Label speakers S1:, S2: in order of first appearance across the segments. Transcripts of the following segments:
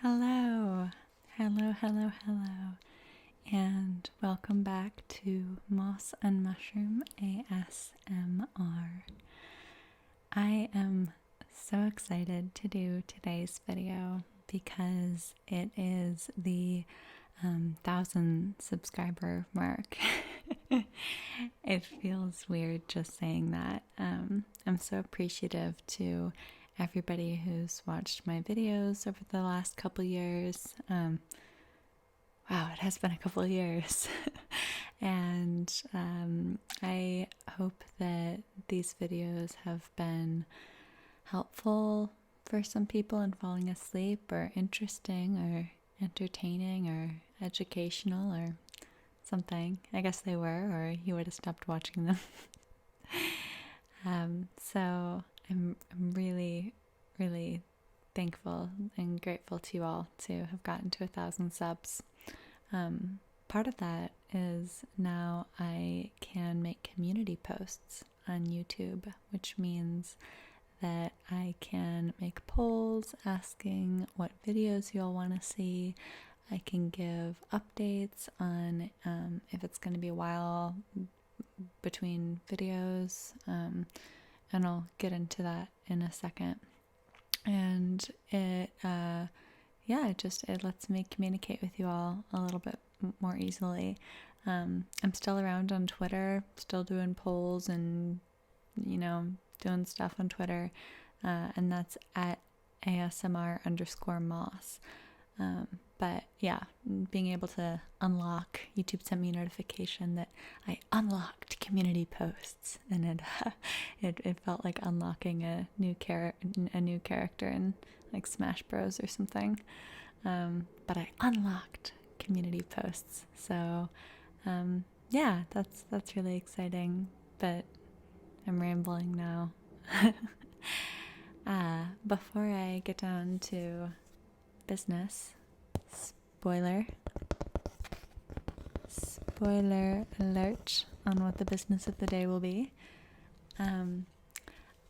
S1: Hello, hello, and welcome back to Moss and Mushroom ASMR. I am so excited to do today's video because it is the 1,000 subscriber mark. It feels weird just saying that. I'm so appreciative to everybody who's watched my videos over the last couple years. Wow, it has been a couple of years. And I hope that these videos have been helpful for some people in falling asleep, or interesting, or entertaining, or educational, or something. I guess they were, or you would have stopped watching them. So I'm really, really thankful and grateful to you all to have gotten to 1,000 subs. Part of that is now I can make community posts on YouTube, which means that I can make polls asking what videos you all want to see. I can give updates on if it's going to be a while between videos, and I'll get into that in a second. And it lets me communicate with you all a little bit more easily. I'm still around on Twitter, still doing polls and doing stuff on Twitter, and that's at ASMR_Moss. But yeah, being able to unlock, YouTube sent me a notification that I unlocked community posts, and it felt like unlocking a new character in like Smash Bros or something. But I unlocked community posts, so yeah, that's really exciting. But I'm rambling now. Before I get down to business, spoiler alert on what the business of the day will be.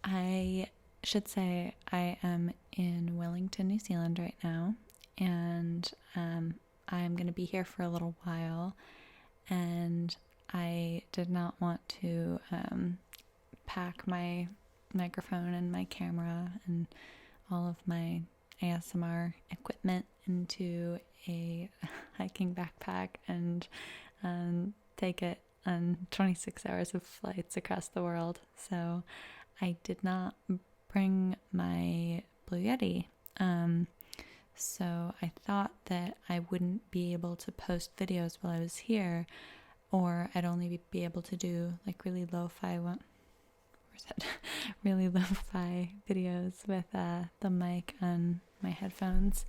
S1: I should say I am in Wellington, New Zealand right now, and I'm going to be here for a little while, and I did not want to pack my microphone and my camera and all of my ASMR equipment into a hiking backpack and take it on 26 hours of flights across the world. So I did not bring my Blue Yeti. So I thought that I wouldn't be able to post videos while I was here, or I'd only be able to do like really lo-fi videos with the mic on my headphones.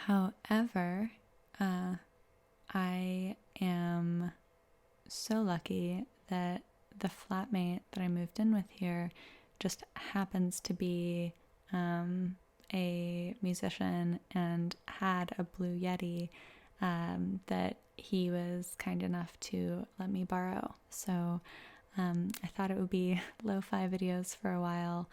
S1: However, I am so lucky that the flatmate that I moved in with here just happens to be a musician and had a Blue Yeti that he was kind enough to let me borrow. So I thought it would be lo-fi videos for a while,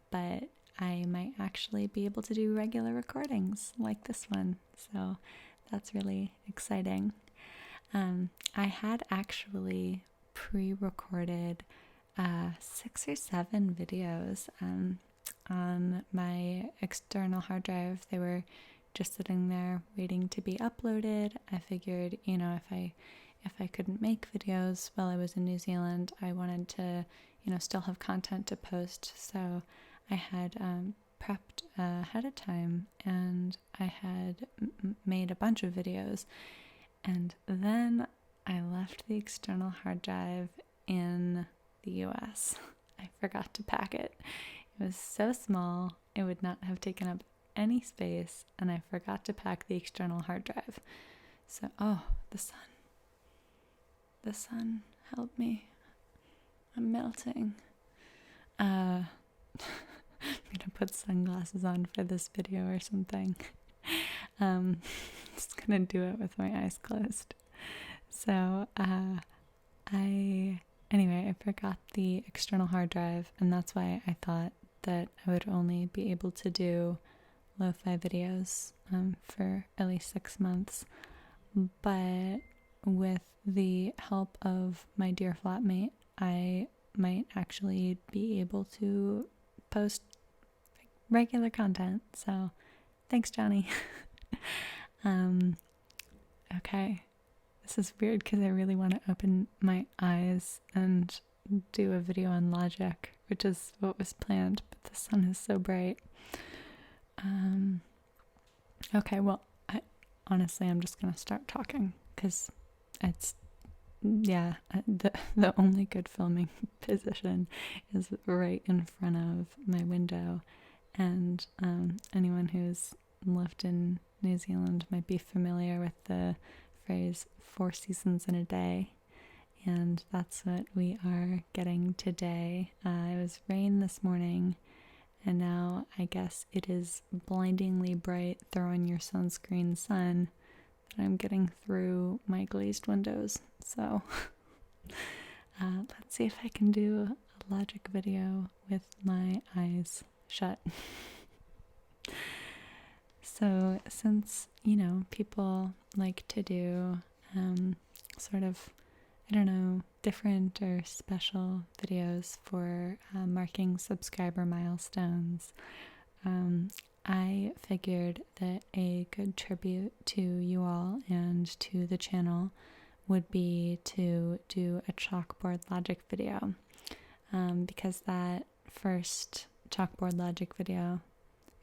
S1: but I might actually be able to do regular recordings like this one. So that's really exciting. I had actually pre-recorded 6 or 7 videos on my external hard drive. They were just sitting there waiting to be uploaded. I figured, if I couldn't make videos while I was in New Zealand, I wanted to, still have content to post. So I had prepped ahead of time, and I had made a bunch of videos. And then I left the external hard drive in the US. I forgot to pack it. It was so small, it would not have taken up any space, and I forgot to pack the external hard drive. So, the sun, help me. I'm melting. I'm gonna put sunglasses on for this video or something. Just gonna do it with my eyes closed. So, I forgot the external hard drive, and that's why I thought that I would only be able to do lo-fi videos for at least 6 months, but with the help of my dear flatmate, I might actually be able to post regular content. So thanks, Johnny. Okay. This is weird because I really want to open my eyes and do a video on logic, which is what was planned, but the sun is so bright. Okay, well, I'm just going to start talking because it's, the only good filming position is right in front of my window, and anyone who's lived in New Zealand might be familiar with the phrase 4 seasons in a day, and that's what we are getting today. It was rain this morning, and now I guess it is blindingly bright, throw on your sunscreen sun, that I'm getting through my glazed windows. So let's see if I can do a logic video with my eyes shut. So since, people like to do sort of, different or special videos for marking subscriber milestones, I figured that a good tribute to you all and to the channel would be to do a chalkboard logic video, because that first chalkboard logic video,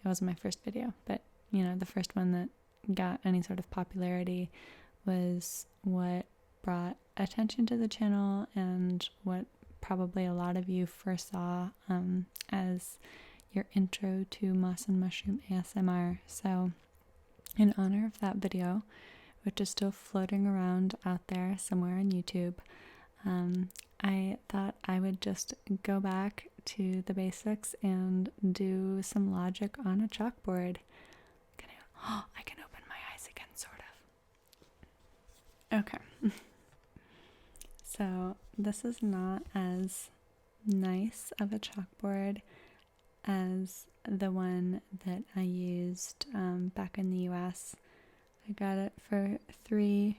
S1: it wasn't my first video, but the first one that got any sort of popularity was what brought attention to the channel and what probably a lot of you first saw as your intro to moss and mushroom ASMR. So in honor of that video, which is still floating around out there somewhere on YouTube, I thought I would just go back to the basics and do some logic on a chalkboard. I can open my eyes again, sort of. Okay. So this is not as nice of a chalkboard as the one that I used back in the US. I got it for $3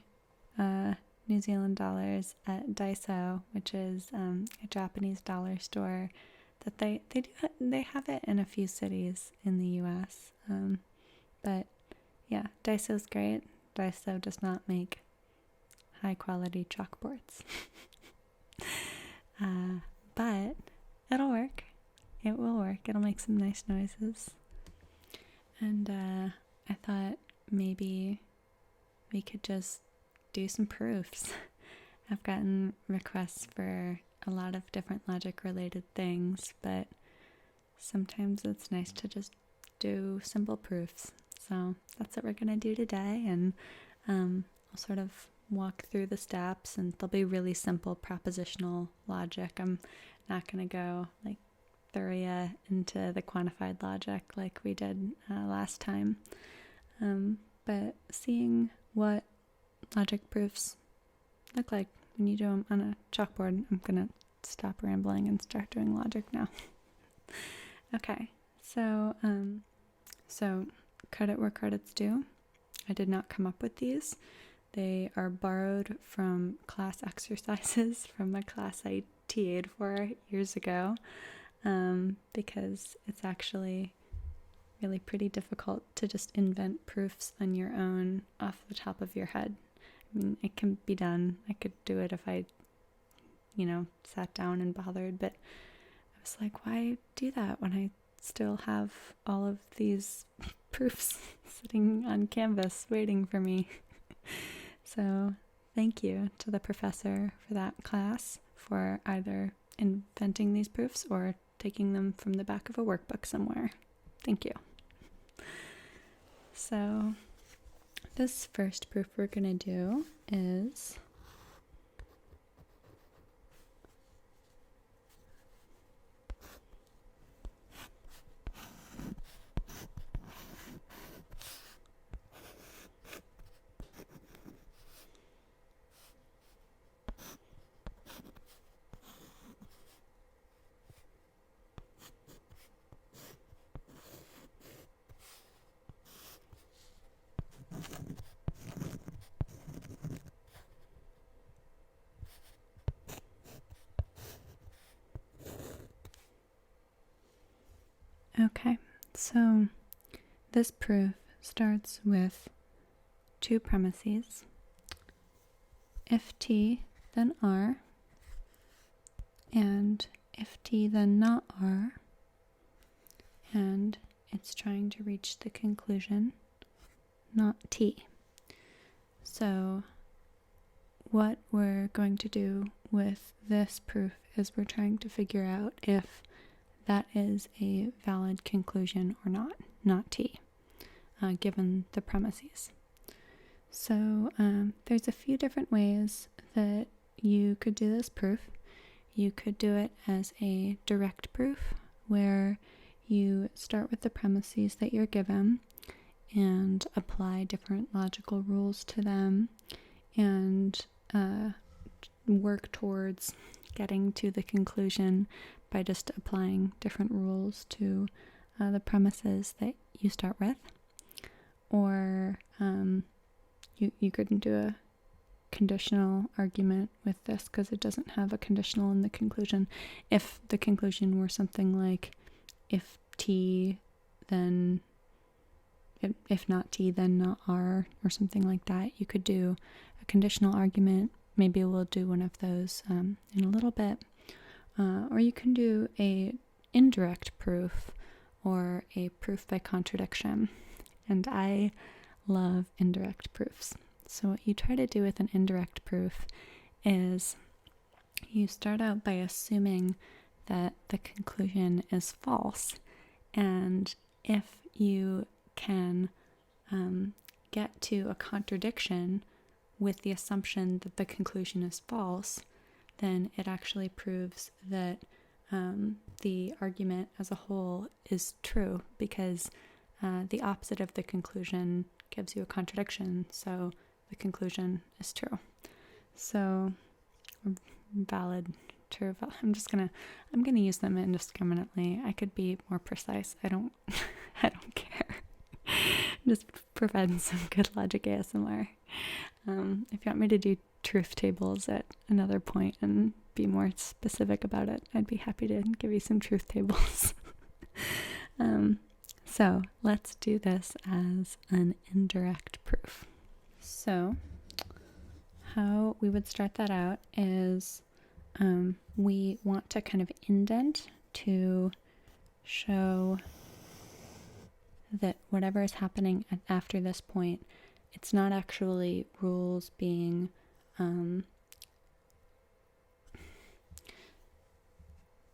S1: New Zealand dollars at Daiso, which is a Japanese dollar store that they have it in a few cities in the US. But yeah, Daiso's great. Daiso does not make high quality chalkboards. But it'll work. It will work. It'll make some nice noises. And I thought maybe we could just do some proofs. I've gotten requests for a lot of different logic related things, but sometimes it's nice to just do simple proofs. So that's what we're going to do today, and I'll sort of walk through the steps, and they'll be really simple propositional logic. I'm not going to go throw you into the quantified logic like we did last time, but seeing what logic proofs look like when you do them on a chalkboard, I'm going to stop rambling and start doing logic now. Okay, so credit where credit's due. I did not come up with these. They are borrowed from class exercises from a class I TA'd for years ago, because it's actually really pretty difficult to just invent proofs on your own off the top of your head. I mean, it can be done. I could do it if I, sat down and bothered, but I was like, why do that when I still have all of these proofs sitting on Canvas waiting for me? So thank you to the professor for that class for either inventing these proofs or taking them from the back of a workbook somewhere. Thank you. So this first proof we're going to do is So this proof starts with two premises. If T, then R, and if T, then not R, and it's trying to reach the conclusion, not T. So what we're going to do with this proof is we're trying to figure out if that is a valid conclusion or not T, given the premises. So there's a few different ways that you could do this proof. You could do it as a direct proof, where you start with the premises that you're given and apply different logical rules to them and work towards getting to the conclusion by just applying different rules to the premises that you start with. Or you couldn't do a conditional argument with this because it doesn't have a conditional in the conclusion. If the conclusion were something like, if T, then if not T, then not R, or something like that, you could do a conditional argument. Maybe we'll do one of those in a little bit. Or you can do a indirect proof or a proof by contradiction. And I love indirect proofs. So what you try to do with an indirect proof is you start out by assuming that the conclusion is false. And if you can get to a contradiction with the assumption that the conclusion is false, then it actually proves that the argument as a whole is true, because the opposite of the conclusion gives you a contradiction, so the conclusion is true. So valid, true, I'm gonna use them indiscriminately. I could be more precise. I don't care. Just provide some good logic ASMR. If you want me to do truth tables at another point and be more specific about it, I'd be happy to give you some truth tables. So let's do this as an indirect proof. So how we would start that out is we want to kind of indent to show that whatever is happening after this point, it's not actually rules being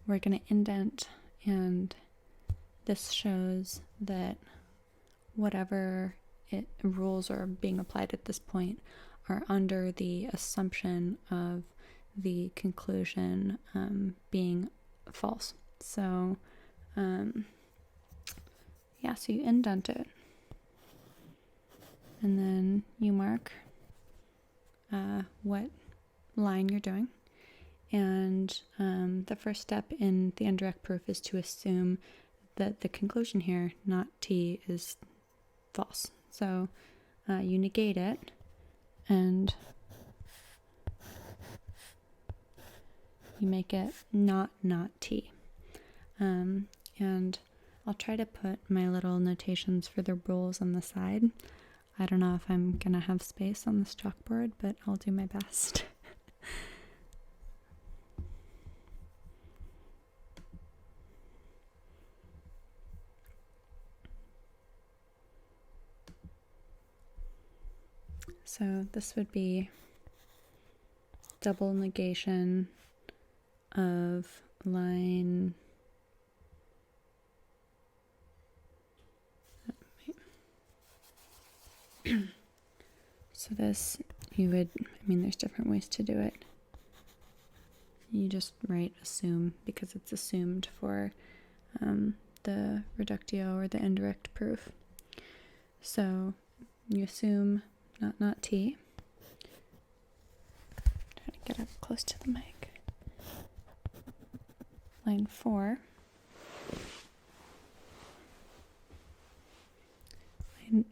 S1: we're going to indent, and this shows that whatever rules are being applied at this point are under the assumption of the conclusion being false. So so you indent it, and then you mark what line you're doing. And the first step in the indirect proof is to assume that the conclusion here, not T, is false. So you negate it, and you make it not T. And I'll try to put my little notations for the rules on the side. I don't know if I'm going to have space on this chalkboard, but I'll do my best. So this would be double negation of line so this, there's different ways to do it. You just write assume because it's assumed for the reductio or the indirect proof. So you assume not T. Try to get up close to the mic. Line 4.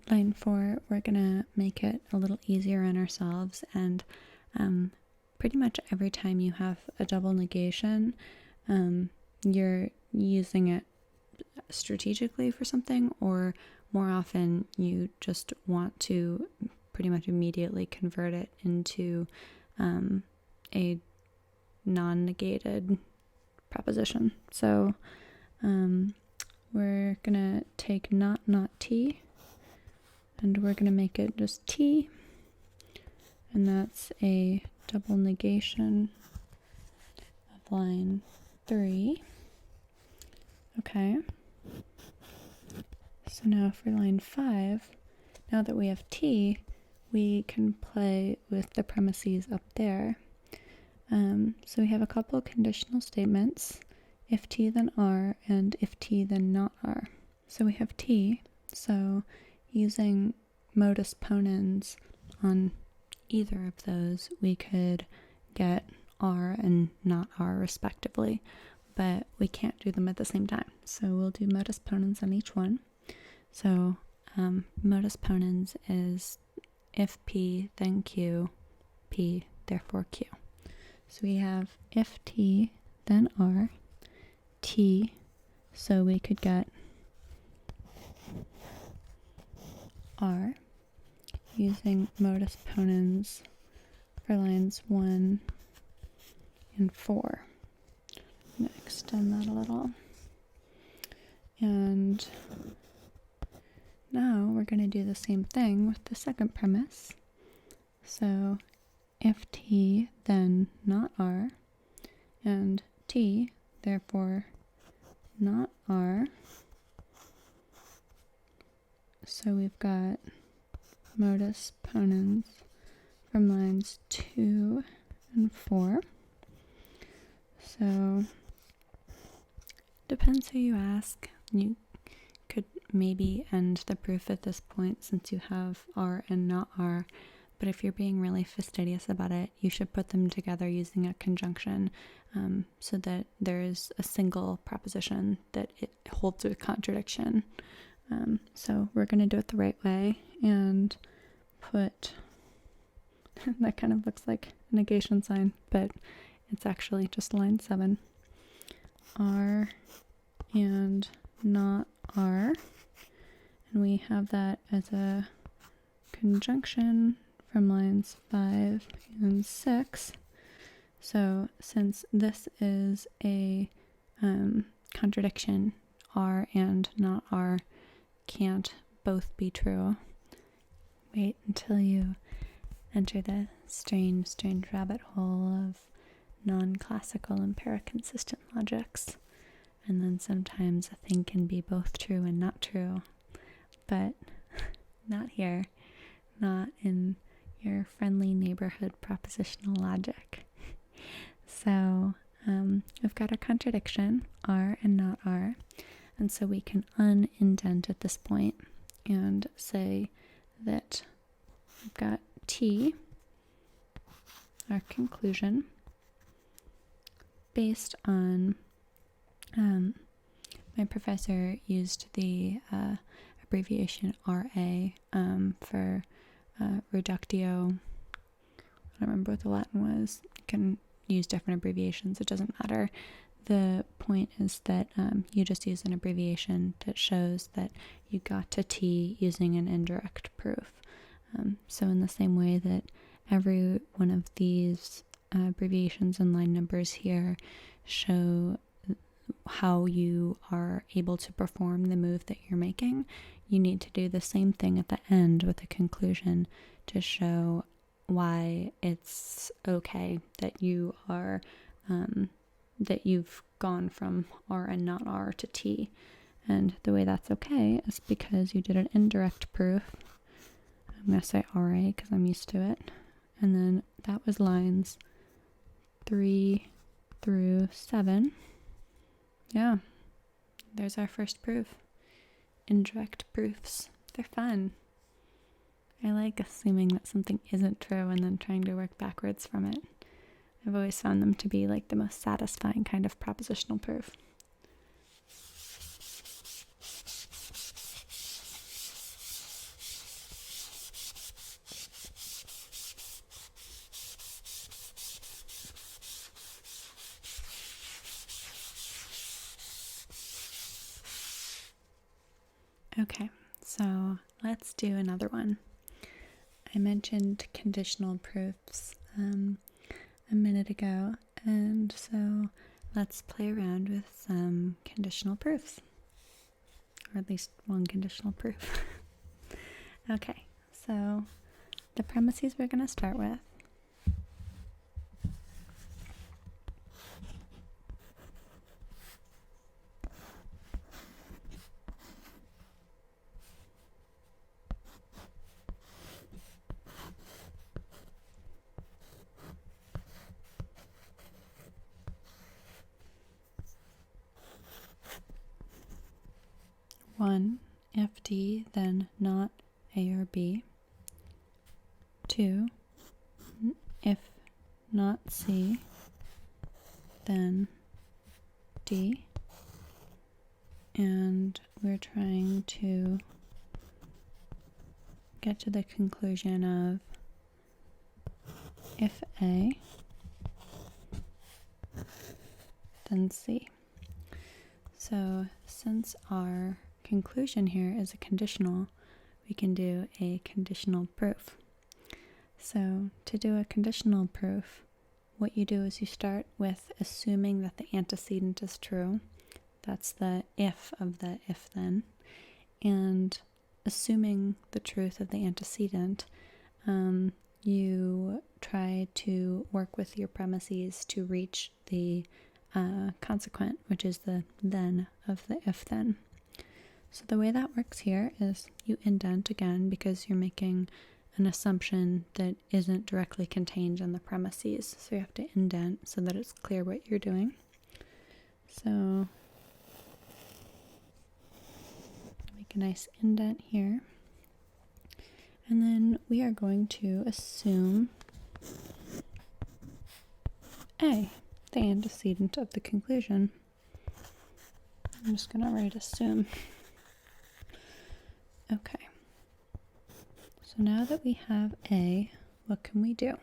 S1: Line 4, we're gonna make it a little easier on ourselves, and pretty much every time you have a double negation, you're using it strategically for something, or more often you just want to pretty much immediately convert it into a non-negated proposition. So we're gonna take not t, and we're gonna make it just t, and that's a double negation of line 3. Okay, so now for line 5, now that we have t, we can play with the premises up there. So we have a couple of conditional statements, if t then r, and if t then not r. So we have t, so using modus ponens on either of those, we could get r and not r respectively, but we can't do them at the same time. So we'll do modus ponens on each one. So modus ponens is if p, then q, p, therefore q. So we have if t, then r, t, so we could get r using modus ponens for lines 1 and 4. I'm going to extend that a little. And now we're going to do the same thing with the second premise. So if t, then not r, and t, therefore not r. So we've got modus ponens from lines 2 and 4. So depends who you ask. You could maybe end the proof at this point since you have r and not r, but if you're being really fastidious about it, you should put them together using a conjunction, so that there is a single proposition that it holds a contradiction. So we're going to do it the right way and put, that kind of looks like a negation sign, but it's actually just line 7. R and not R. And we have that as a conjunction from lines 5 and 6. So since this is a contradiction, R and not R can't both be true. Wait until you enter the strange rabbit hole of non-classical and paraconsistent logics. And then sometimes a thing can be both true and not true. But not here. Not in your friendly neighborhood propositional logic. So we've got a contradiction, R and not R. And so we can unindent at this point and say that we've got T, our conclusion, based on, my professor used the abbreviation RA for reductio. I don't remember what the Latin was. You can use different abbreviations, it doesn't matter. The point is that you just use an abbreviation that shows that you got to T using an indirect proof. So in the same way that every one of these abbreviations and line numbers here show how you are able to perform the move that you're making, you need to do the same thing at the end with a conclusion to show why it's okay that you are that you've gone from R and not R to T. And the way that's okay is because you did an indirect proof. I'm going to say RA because I'm used to it. And then that was lines 3 through 7. Yeah, there's our first proof. Indirect proofs. They're fun. I like assuming that something isn't true and then trying to work backwards from it. I've always found them to be like the most satisfying kind of propositional proof. Okay, so let's do another one. I mentioned conditional proofs a minute ago, and so let's play around with some conditional proofs, or at least one conditional proof. Okay, so the premises we're going to start with. One, if D, then not A or B. 2, if not C, then D. And we're trying to get to the conclusion of if A, then C. So since our conclusion here is a conditional, we can do a conditional proof. So to do a conditional proof, what you do is you start with assuming that the antecedent is true. That's the if of the if-then. And assuming the truth of the antecedent, you try to work with your premises to reach the consequent, which is the then of the if-then. So the way that works here is you indent again because you're making an assumption that isn't directly contained in the premises. So you have to indent so that it's clear what you're doing. So make a nice indent here. And then we are going to assume A, the antecedent of the conclusion. I'm just going to write assume. Okay. So now that we have A, what can we do?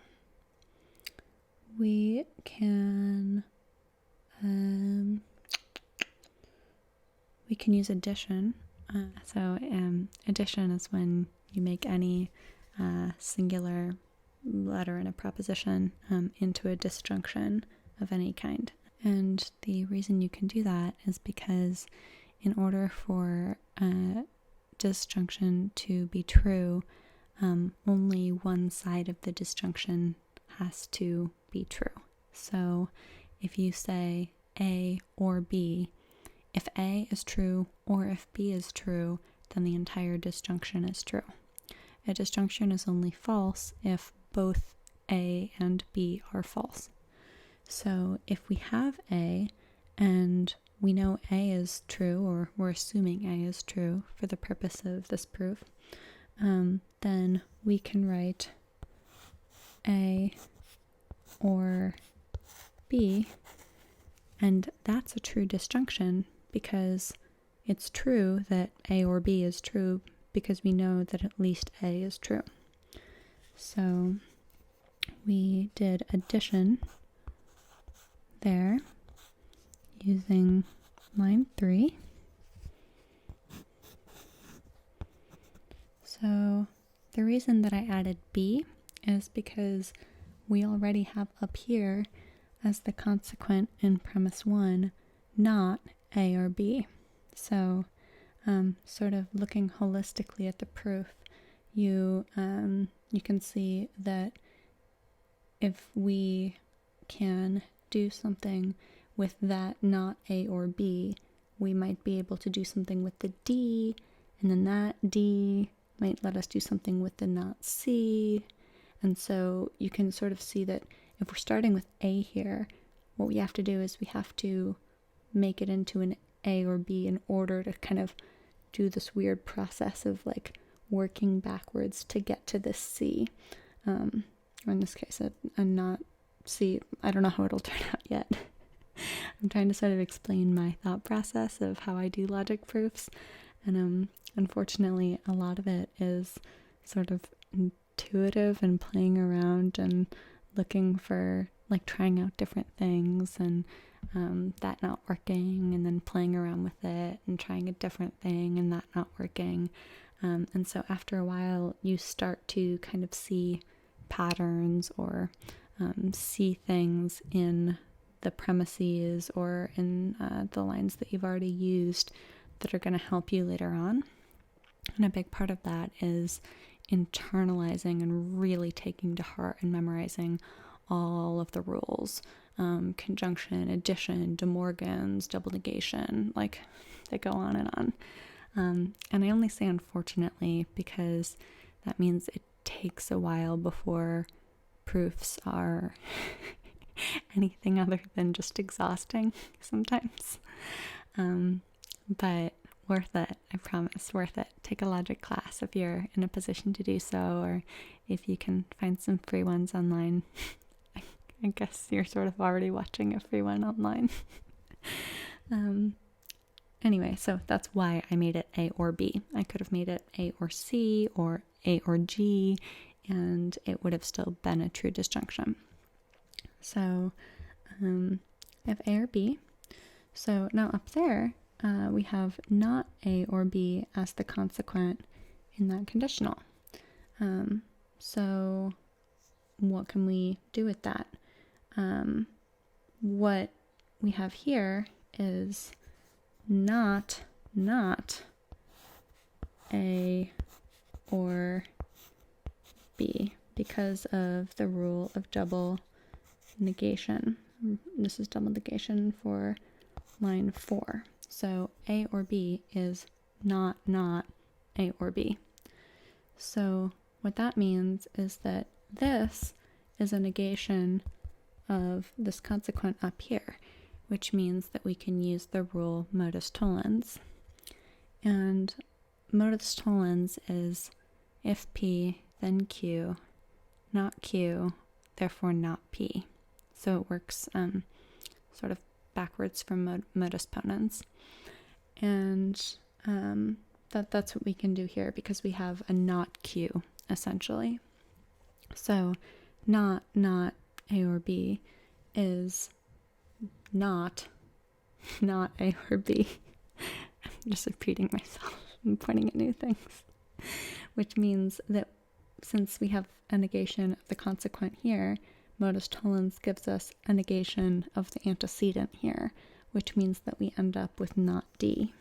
S1: We can use addition. Addition is when you make any singular letter in a proposition into a disjunction of any kind. And the reason you can do that is because in order for disjunction to be true, only one side of the disjunction has to be true. So if you say A or B, if A is true or if B is true, then the entire disjunction is true. A disjunction is only false if both A and B are false. So if we have A and we know A is true, or we're assuming A is true for the purpose of this proof, then we can write A or B, and that's a true disjunction because it's true that A or B is true because we know that at least A is true. So we did addition there using line 3. So the reason that I added B is because we already have up here as the consequent in premise 1 not A or B. So sort of looking holistically at the proof, you can see that if we can do something with that not A or B, we might be able to do something with the D, and then that D might let us do something with the not C. And so you can sort of see that if we're starting with A here, what we have to do is we have to make it into an A or B in order to kind of do this weird process of like working backwards to get to this C. Or in this case, a not C. I don't know how it'll turn out yet. I'm trying to sort of explain my thought process of how I do logic proofs. And unfortunately, a lot of it is sort of intuitive and playing around and looking for, like, trying out different things. And that not working, and then playing around with it and trying a different thing and that not working. And so after a while, you start to kind of see patterns or see things in the premises or in the lines that you've already used that are going to help you later on. And a big part of that is internalizing and really taking to heart and memorizing all of the rules. Conjunction, addition, De Morgan's, double negation, like they go on and on. And I only say unfortunately because that means it takes a while before proofs are anything other than just exhausting sometimes. But worth it, I promise, worth it. Take a logic class if you're in a position to do so, or if you can find some free ones online. I guess you're sort of already watching a free one online. Anyway, so that's why I made it A or B. I could have made it A or C or A or G, and it would have still been a true disjunction. So I have A or B. So now up there, we have not A or B as the consequent in that conditional. So what can we do with that? What we have here is not A or B because of the rule of double negation. This is double negation for line 4. So A or B is not A or B. So what that means is that this is a negation of this consequent up here, which means that we can use the rule modus tollens. And modus tollens is if P, then Q, not Q, therefore not P. So it works sort of backwards from modus ponens. And that's what we can do here because we have a not Q, essentially. So not A or B is not A or B. I'm just repeating myself and pointing at new things, which means that since we have a negation of the consequent here, modus tollens gives us a negation of the antecedent here, which means that we end up with not D.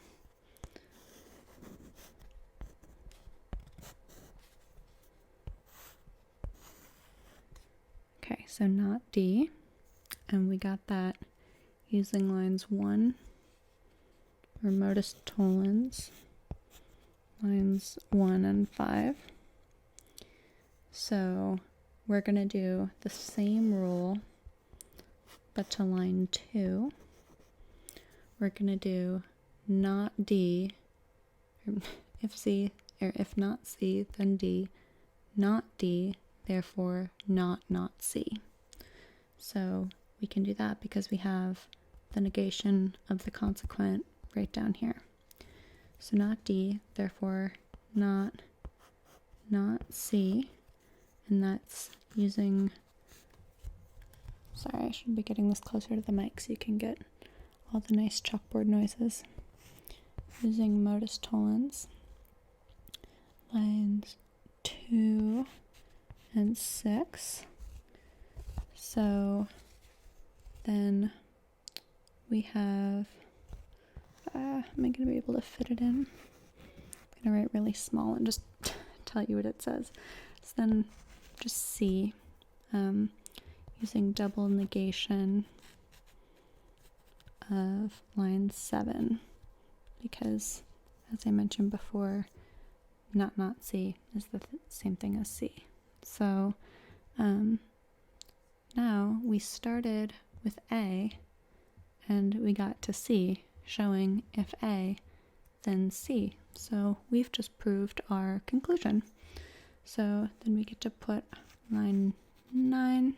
S1: Okay, so not D, and we got that using lines 1, or modus tollens, lines 1 and 5. So we're going to do the same rule, but to line 2. We're going to do not D, if C, or if not C, then D, not D, therefore not C. So we can do that because we have the negation of the consequent right down here. So not D, therefore not C, and that's using, sorry, I should be getting this closer to the mic so you can get all the nice chalkboard noises. Using modus tollens, lines 2 and 6. So then we have, am I going to be able to fit it in? I'm going to write really small and just tell you what it says. So then just C, using double negation of line 7, because as I mentioned before, not C is the same thing as C. So now we started with A and we got to C, showing if A, then C. So we've just proved our conclusion. So then we get to put line 9,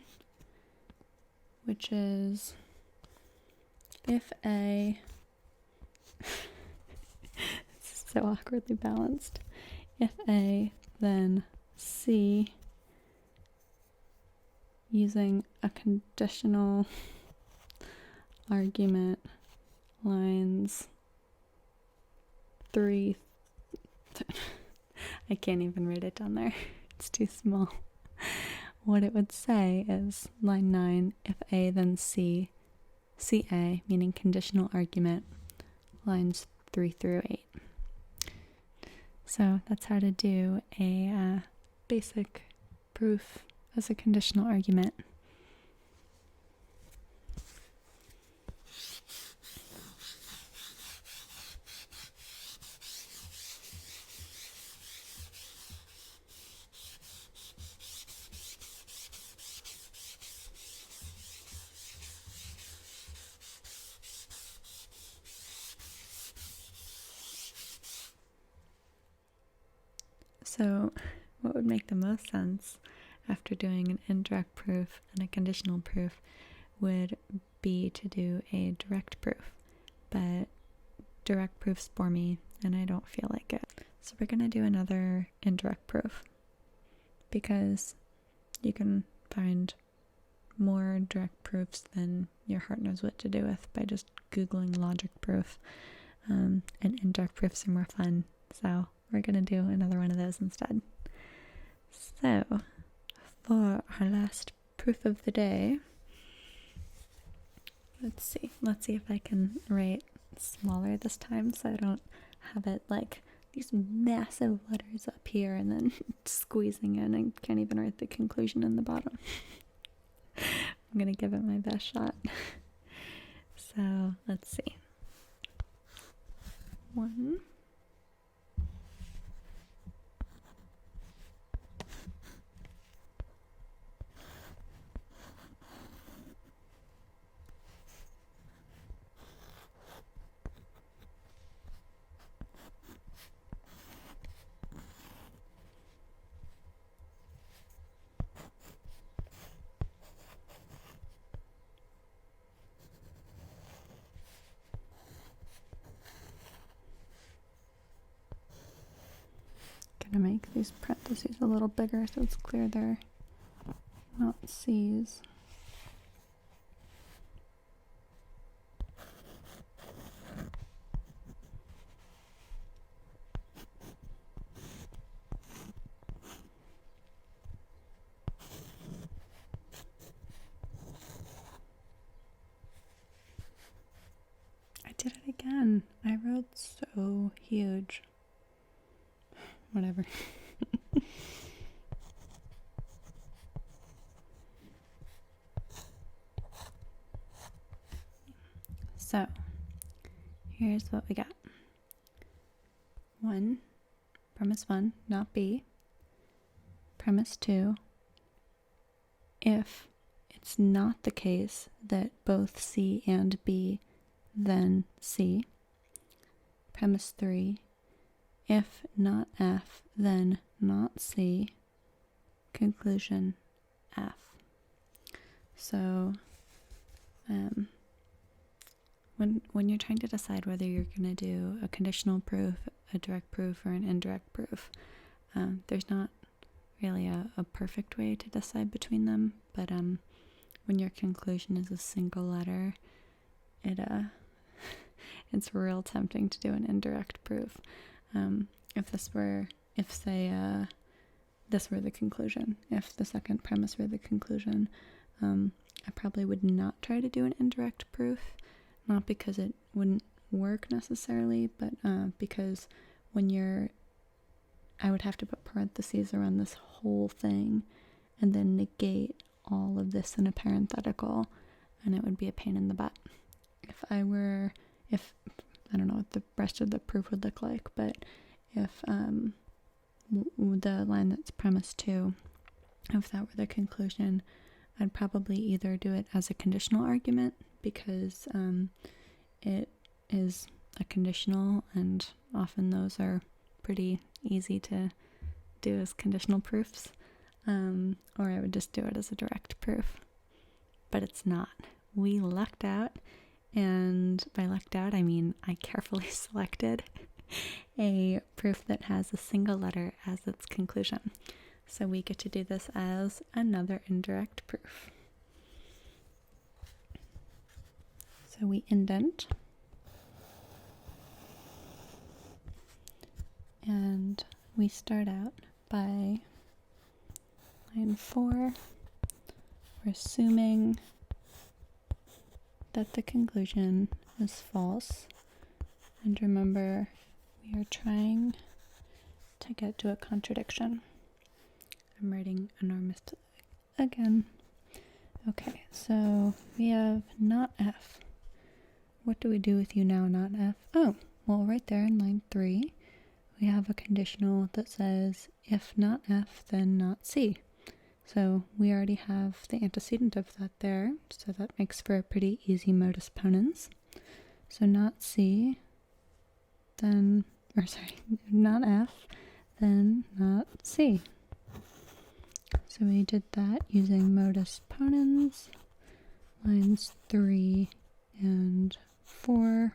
S1: which is if A, it's so awkwardly balanced, if A, then C, using a conditional argument, lines 3. I can't even write it down there. It's too small. What it would say is line 9, if A then C, CA, meaning conditional argument, lines 3 through 8. So that's how to do a basic proof as a conditional argument. So what would make the most sense after doing an indirect proof and a conditional proof would be to do a direct proof. But direct proofs bore me and I don't feel like it. So we're going to do another indirect proof because you can find more direct proofs than your heart knows what to do with by just Googling logic proof. And indirect proofs are more fun. So we're going to do another one of those instead. So, for our last proof of the day, let's see if I can write smaller this time so I don't have it like these massive letters up here and then squeezing in. I can't even write the conclusion in the bottom. I'm going to give it my best shot. So, let's see. 1. Gonna make these parentheses a little bigger so it's clear they're not C's. I did it again. I wrote so huge. Whatever. So, here's what we got. 1, premise 1, not B. Premise 2, if it's not the case that both C and B, then C. Premise 3, if not F, then not C. Conclusion, F. So, when you're trying to decide whether you're going to do a conditional proof, a direct proof, or an indirect proof, there's not really a perfect way to decide between them, but when your conclusion is a single letter, it's real tempting to do an indirect proof. If this were the conclusion, if the second premise were the conclusion, I probably would not try to do an indirect proof, not because it wouldn't work necessarily, but because I would have to put parentheses around this whole thing and then negate all of this in a parenthetical, and it would be a pain in the butt. If I don't know what the rest of the proof would look like, but if the line that's premise 2, if that were the conclusion, I'd probably either do it as a conditional argument because it is a conditional, and often those are pretty easy to do as conditional proofs, or I would just do it as a direct proof. But it's not. We lucked out, and by lucked out I mean I carefully selected a proof that has a single letter as its conclusion. So we get to do this as another indirect proof. So So we indent. And we start out by line 4. We're assuming that the conclusion is false. And remember, we are trying to get to a contradiction. I'm writing enormous again. Okay, so we have not F. What do we do with you now, not F? Oh, well, right there in line 3, we have a conditional that says, if not F, then not C. So we already have the antecedent of that there, so that makes for a pretty easy modus ponens. So not C, then, or sorry, not F, then not C. So we did that using modus ponens, lines 3 and 4.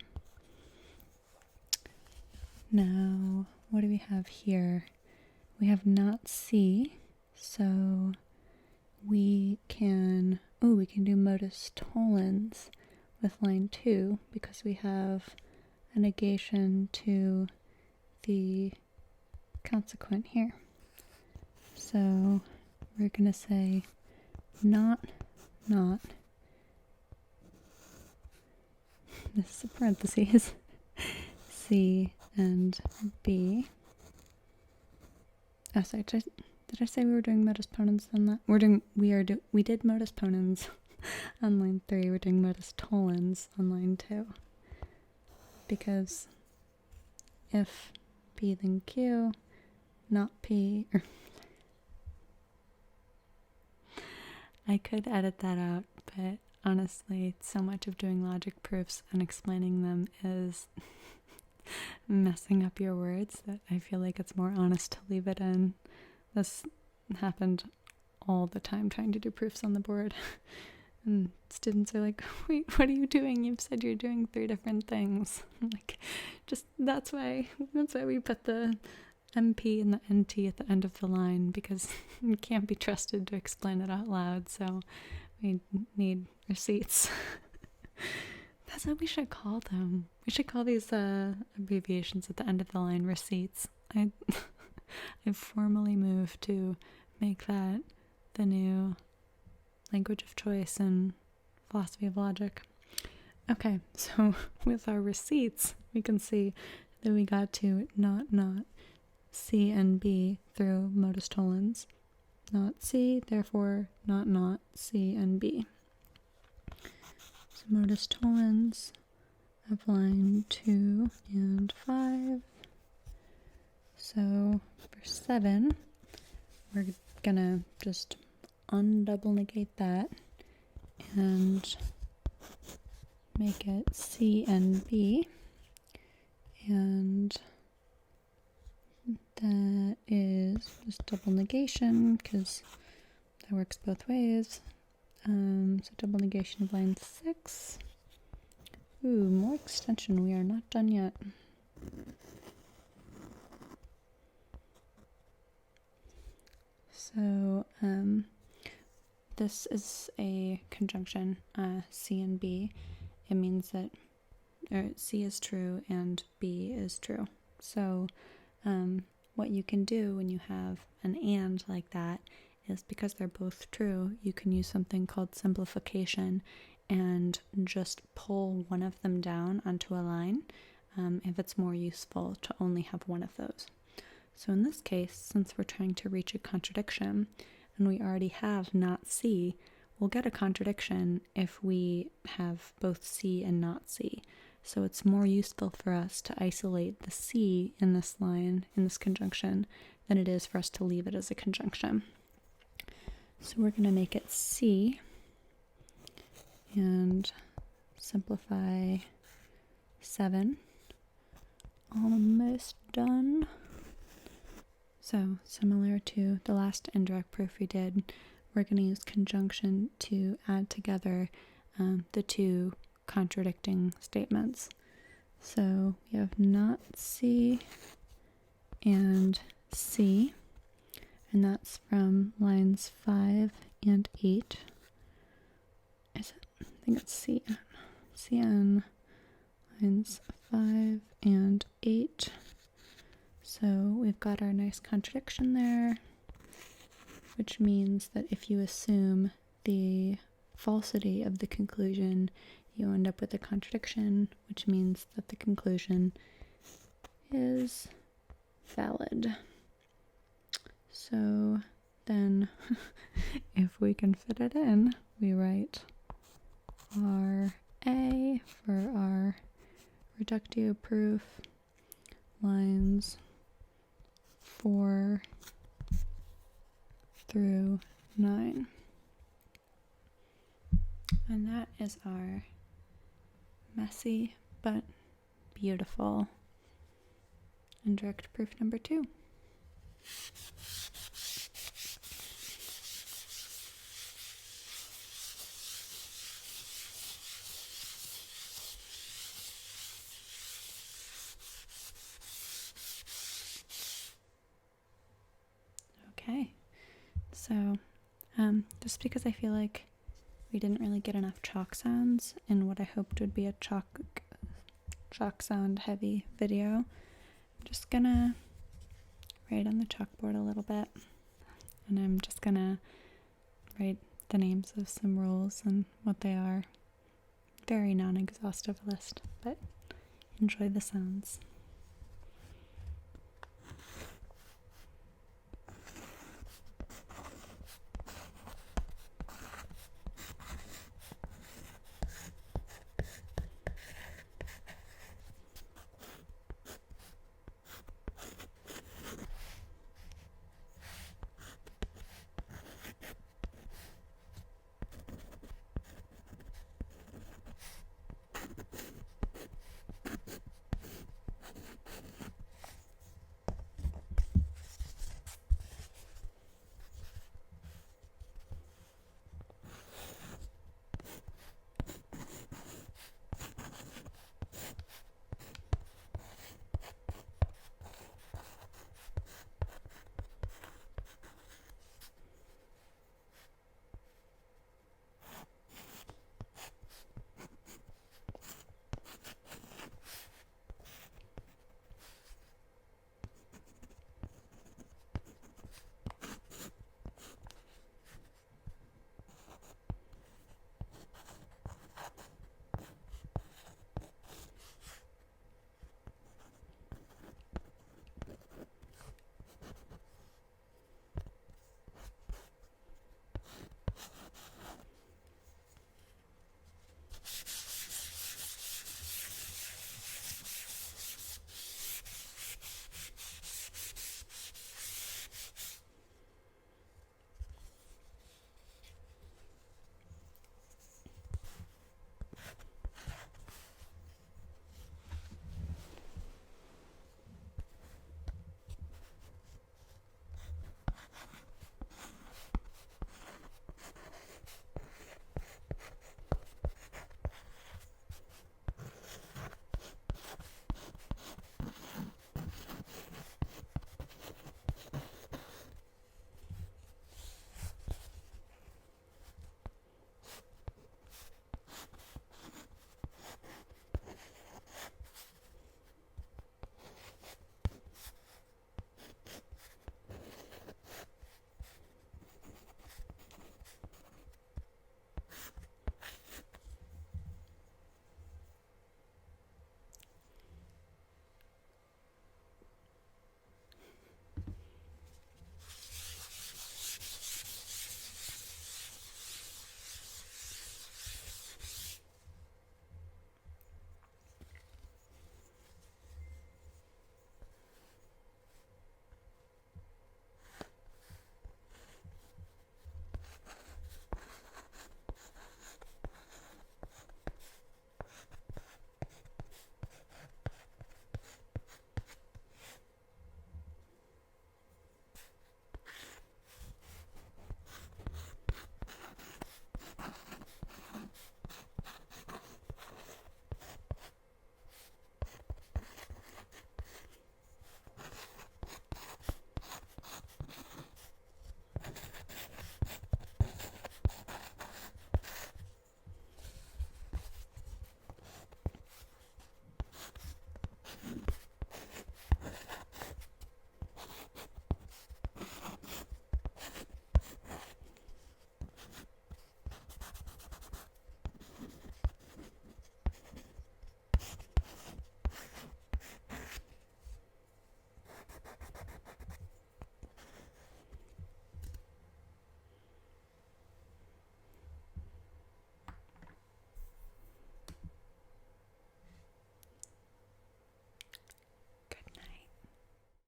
S1: Now, what do we have here? We have not C, so we can do modus tollens with line 2 because we have a negation to the consequent here. So we're going to say not, this is a parentheses, C and B. Oh, sorry, did I say we were doing modus ponens on that? We did modus ponens on line 3. We're doing modus tollens on line 2. Because if P then Q, not P, I could edit that out, but honestly, so much of doing logic proofs and explaining them is messing up your words that I feel like it's more honest to leave it in. This happened all the time trying to do proofs on the board. And students are like, wait, what are you doing? You've said you're doing 3 different things. I'm like, just that's why we put the MP and the NT at the end of the line, because you can't be trusted to explain it out loud, so we need receipts. That's what we should call them. We should call these abbreviations at the end of the line receipts. I've formally moved to make that the new language of choice in philosophy of logic. Okay, so with our receipts, we can see that we got to not C and B through modus tollens. Not C, therefore not C and B. So modus tollens of line 2 and 5. So for 7, we're gonna just undouble negate that and make it C and B, and that is just double negation because that works both ways. So double negation of line 6. Ooh, more extension. We are not done yet. So this is a conjunction, C and B. It means that C is true and B is true. So what you can do when you have an and like that is, because they're both true, you can use something called simplification and just pull one of them down onto a line if it's more useful to only have one of those. So in this case, since we're trying to reach a contradiction and we already have not C, we'll get a contradiction if we have both C and not C. So it's more useful for us to isolate the C in this line, in this conjunction, than it is for us to leave it as a conjunction. So we're going to make it C and simplify 7. Almost done. So similar to the last indirect proof we did, we're going to use conjunction to add together the two contradicting statements. So we have not C and C, and that's from lines 5 and 8. I think it's C. CN lines 5 and 8. So we've got our nice contradiction there, which means that if you assume the falsity of the conclusion, you end up with a contradiction, which means that the conclusion is valid. So then, if we can fit it in, we write RA for our reductio proof, lines 4 through 9. And that is our messy but beautiful indirect proof number 2. Okay, so just because I feel like we didn't really get enough chalk sounds in what I hoped would be a chalk sound heavy video, I'm just gonna write on the chalkboard a little bit, and I'm just gonna write the names of some rules and what they are. Very non-exhaustive list, but enjoy the sounds.